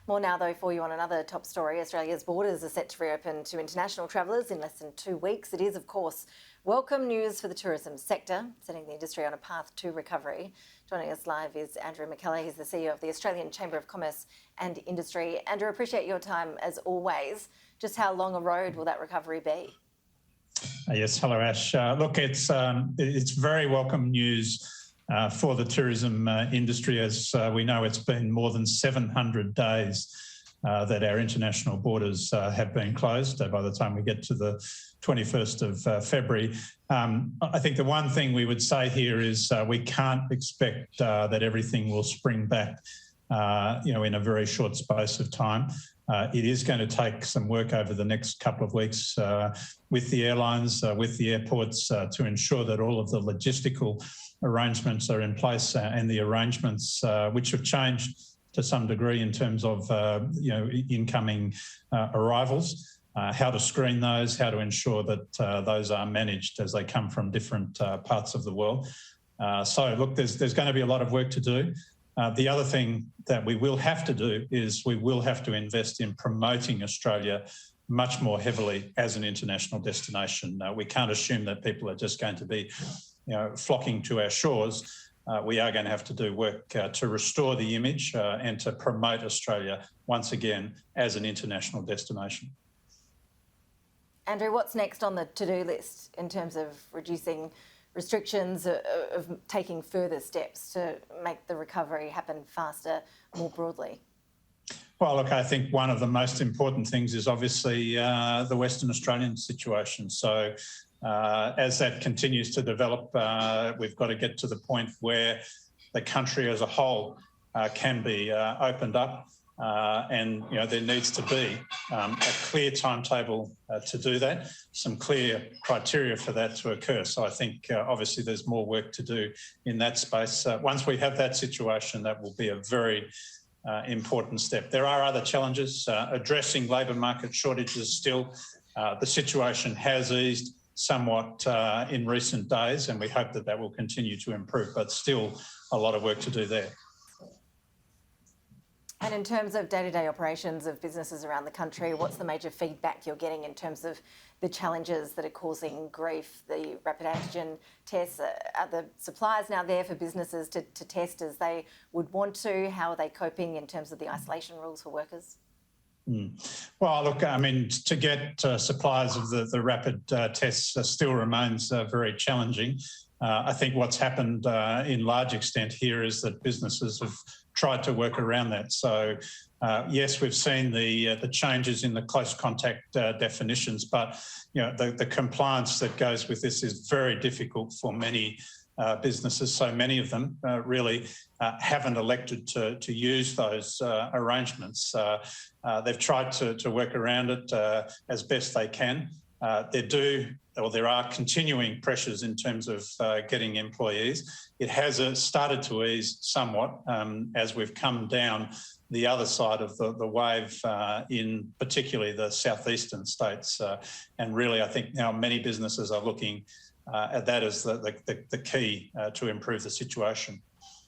More now, though, for you on another top story. Australia's borders are set to reopen to international travellers in less than 2 weeks. It is, of course, welcome news for the tourism sector, setting the industry on a path to recovery. Joining us live is Andrew McKellar. He's the CEO of the Australian Chamber of Commerce and Industry. Andrew, appreciate your time as always. Just how long a road will that recovery be? Yes, hello Ash. Look, it's very welcome news for the tourism industry. As we know, it's been more than 700 days that our international borders have been closed by the time we get to the 21st of February. I think the one thing we would say here is we can't expect that everything will spring back in a very short space of time. It is going to take some work over the next couple of weeks with the airlines, with the airports, to ensure that all of the logistical arrangements are in place and the arrangements which have changed to some degree in terms of incoming arrivals, how to screen those, how to ensure that those are managed as they come from different parts of the world. So look, there's going to be a lot of work to do. The other thing that we will have to do is we will have to invest in promoting Australia much more heavily as an international destination. We can't assume that people are just going to be flocking to our shores. We are going to have to do work to restore the image and to promote Australia once again as an international destination. Andrew, what's next on the to-do list in terms of reducing restrictions, of taking further steps to make the recovery happen faster, more broadly? Well, look, I think one of the most important things is obviously the Western Australian situation. So as that continues to develop, we've got to get to the point where the country as a whole can be opened up. And there needs to be a clear timetable to do that, some clear criteria for that to occur. So I think obviously there's more work to do in that space. Once we have that situation, that will be a very important step. There are other challenges. Addressing labour market shortages still. The situation has eased somewhat in recent days, and we hope that that will continue to improve, but still a lot of work to do there. And in terms of day-to-day operations of businesses around the country, what's the major feedback you're getting in terms of the challenges that are causing grief? The rapid antigen tests, are the suppliers now there for businesses to test as they would want to? How are they coping in terms of the isolation rules for workers? Well, look, I mean, to get suppliers of the rapid tests still remains very challenging. I think what's happened in large extent here is that businesses have tried to work around that. So, yes, we've seen the changes in the close contact definitions, but the compliance that goes with this is very difficult for many businesses. So many of them really haven't elected to use those arrangements. They've tried to work around it as best they can. There are continuing pressures in terms of getting employees. It has started to ease somewhat as we've come down the other side of the wave in particularly the southeastern states. And really, I think now many businesses are looking at that as the key to improve the situation.